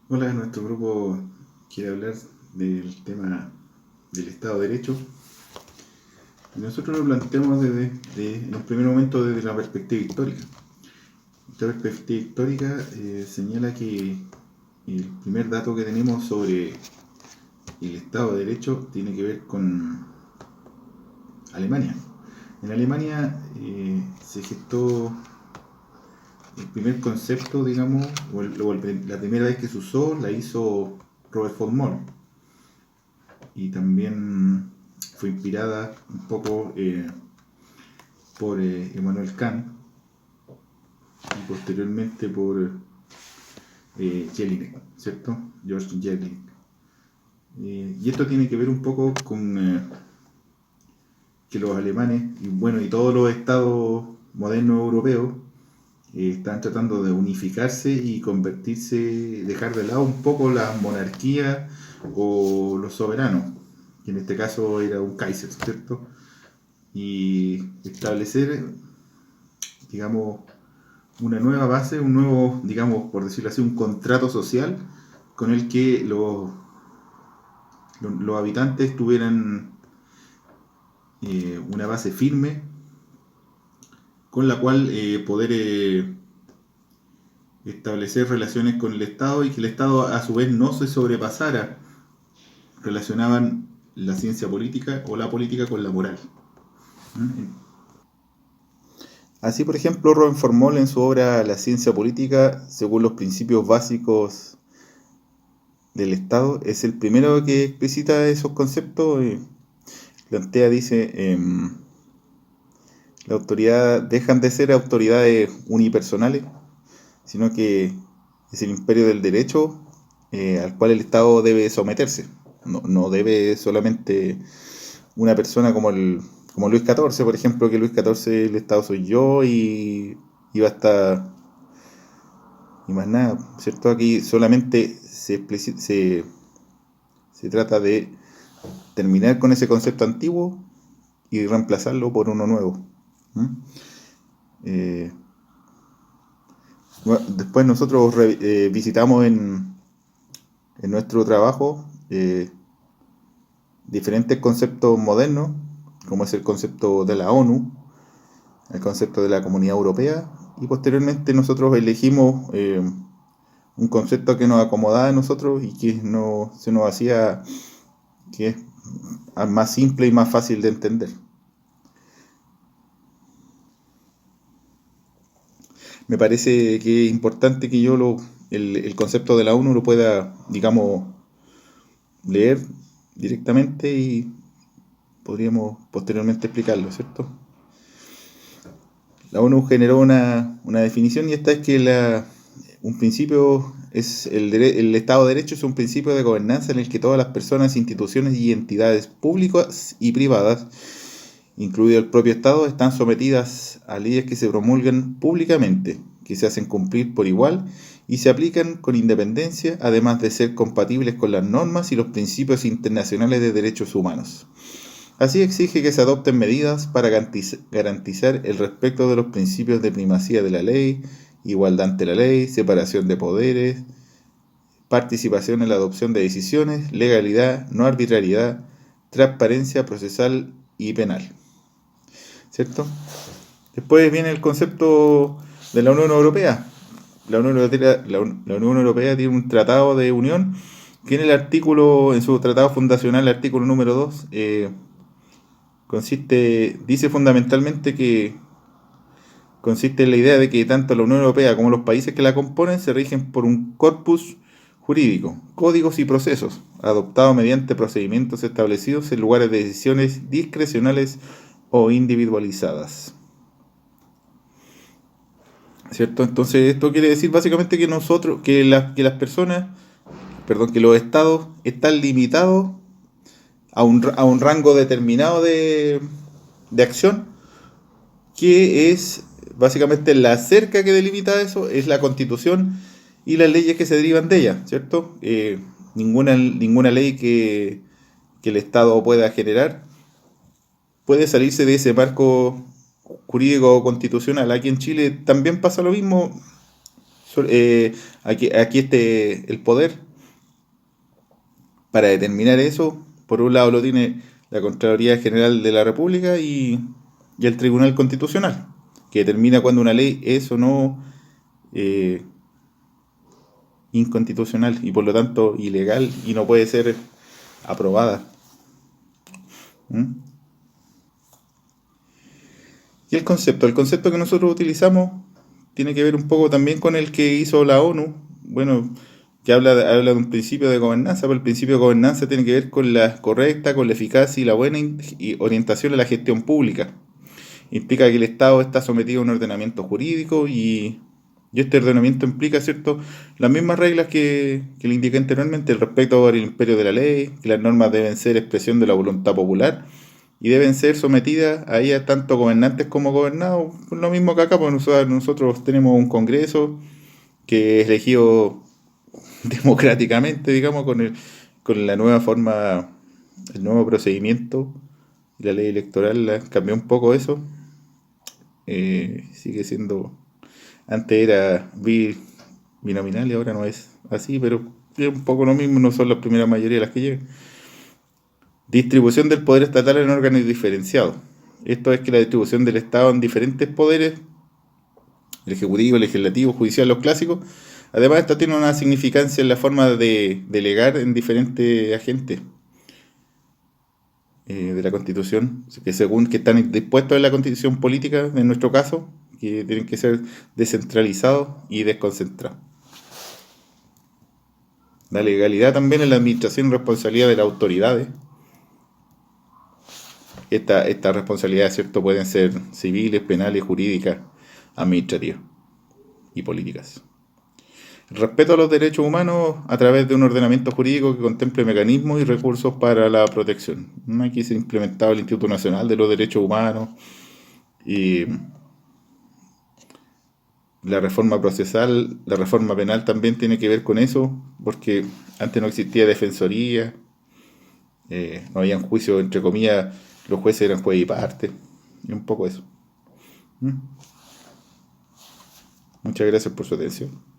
Hola, nuestro grupo quiere hablar del tema del Estado de Derecho. Y nosotros lo planteamos en un primer momento desde la perspectiva histórica. Esta perspectiva histórica señala que el primer dato que tenemos sobre el Estado de Derecho tiene que ver con Alemania. En Alemania se gestó el primer concepto, digamos, la primera vez que se usó la hizo Robert von Moll, y también fue inspirada un poco por Immanuel Kant y posteriormente por Jelinek, ¿cierto? George Jelinek. Y esto tiene que ver un poco con que los alemanes y todos los estados modernos europeos están tratando de unificarse y convertirse, dejar de lado un poco la monarquía o los soberanos, que en este caso era un Kaiser, ¿cierto? Y establecer, digamos, una nueva base, un nuevo, digamos, por decirlo así, un contrato social con el que los habitantes tuvieran una base firme con la cual poder establecer relaciones con el Estado y que el Estado a su vez no se sobrepasara. Relacionaban la ciencia política o la política con la moral. Así, por ejemplo, Robin Formol en su obra La ciencia política, según los principios básicos del Estado, es el primero que explicita esos conceptos. Plantea, dice, la autoridad dejan de ser autoridades unipersonales, sino que es el imperio del derecho al cual el Estado debe someterse. No debe solamente una persona como Luis XIV, por ejemplo, que Luis XIV el Estado soy yo y basta y más nada, ¿cierto? Aquí solamente se trata de terminar con ese concepto antiguo y reemplazarlo por uno nuevo. ¿Mm? Eh, Después nosotros visitamos en nuestro trabajo diferentes conceptos modernos, como es el concepto de la ONU, el concepto de la Comunidad Europea, y posteriormente nosotros elegimos un concepto que nos acomodaba a nosotros y que no, se nos hacía que es más simple y más fácil de entender. Me parece que es importante que el concepto de la ONU lo pueda, digamos, leer directamente y podríamos posteriormente explicarlo, ¿cierto? La ONU generó una definición y esta es que un principio es el Estado de Derecho es un principio de gobernanza en el que todas las personas, instituciones y entidades públicas y privadas, incluido el propio Estado, están sometidas a leyes que se promulgan públicamente, que se hacen cumplir por igual y se aplican con independencia, además de ser compatibles con las normas y los principios internacionales de derechos humanos. Así exige que se adopten medidas para garantizar el respeto de los principios de primacía de la ley, igualdad ante la ley, separación de poderes, participación en la adopción de decisiones, legalidad, no arbitrariedad, transparencia procesal y penal. ¿Cierto? Después viene el concepto de la Unión Europea. La Unión Europea tiene un tratado de unión que en su tratado fundacional, el artículo número 2, dice fundamentalmente que consiste en la idea de que tanto la Unión Europea como los países que la componen se rigen por un corpus jurídico, códigos y procesos, adoptados mediante procedimientos establecidos en lugares de decisiones discrecionales o individualizadas. ¿Cierto? Entonces esto quiere decir básicamente que que las personas, perdón, que los estados están limitados a un rango determinado de acción, que es básicamente la cerca que delimita eso, es la constitución y las leyes que se derivan de ella, ¿cierto? Ninguna ley que el Estado pueda generar puede salirse de ese marco jurídico constitucional. Aquí en Chile también pasa lo mismo, Aquí el poder para determinar eso, por un lado lo tiene la Contraloría General de la República y el Tribunal Constitucional, que determina cuando una ley es o no eh, inconstitucional y por lo tanto ilegal y no puede ser aprobada. ¿Mm? Y el concepto que nosotros utilizamos tiene que ver un poco también con el que hizo la ONU. Bueno, que habla de un principio de gobernanza, pero el principio de gobernanza tiene que ver con la correcta, con la eficacia y la buena orientación a la gestión pública. Implica que el Estado está sometido a un ordenamiento jurídico y este ordenamiento implica, ¿cierto?, las mismas reglas que le indiqué anteriormente, el respeto al imperio de la ley, que las normas deben ser expresión de la voluntad popular y deben ser sometidas a ellas tanto gobernantes como gobernados. Lo mismo que acá, pues nosotros tenemos un Congreso que es elegido democráticamente, digamos, con la nueva forma, el nuevo procedimiento y la ley electoral cambió un poco eso. Sigue siendo, antes era binominal y ahora no es así, pero es un poco lo mismo, no son las primeras mayorías las que llegan. Distribución del poder estatal en órganos diferenciados. Esto es que la distribución del Estado en diferentes poderes, el ejecutivo, el legislativo, judicial, los clásicos, además esto tiene una significancia en la forma de delegar en diferentes agentes de la Constitución, que según que están dispuestos en la Constitución política, en nuestro caso, que tienen que ser descentralizados y desconcentrados. La legalidad también en la administración y responsabilidad de las autoridades. Estas responsabilidades, ¿cierto?, pueden ser civiles, penales, jurídicas, administrativas y políticas. El respeto a los derechos humanos a través de un ordenamiento jurídico que contemple mecanismos y recursos para la protección. Aquí se ha implementado el Instituto Nacional de los Derechos Humanos y la reforma procesal, la reforma penal también tiene que ver con eso, porque antes no existía defensoría, no había juicio, entre comillas, los jueces eran juez y parte, y un poco eso. ¿Mm? Muchas gracias por su atención.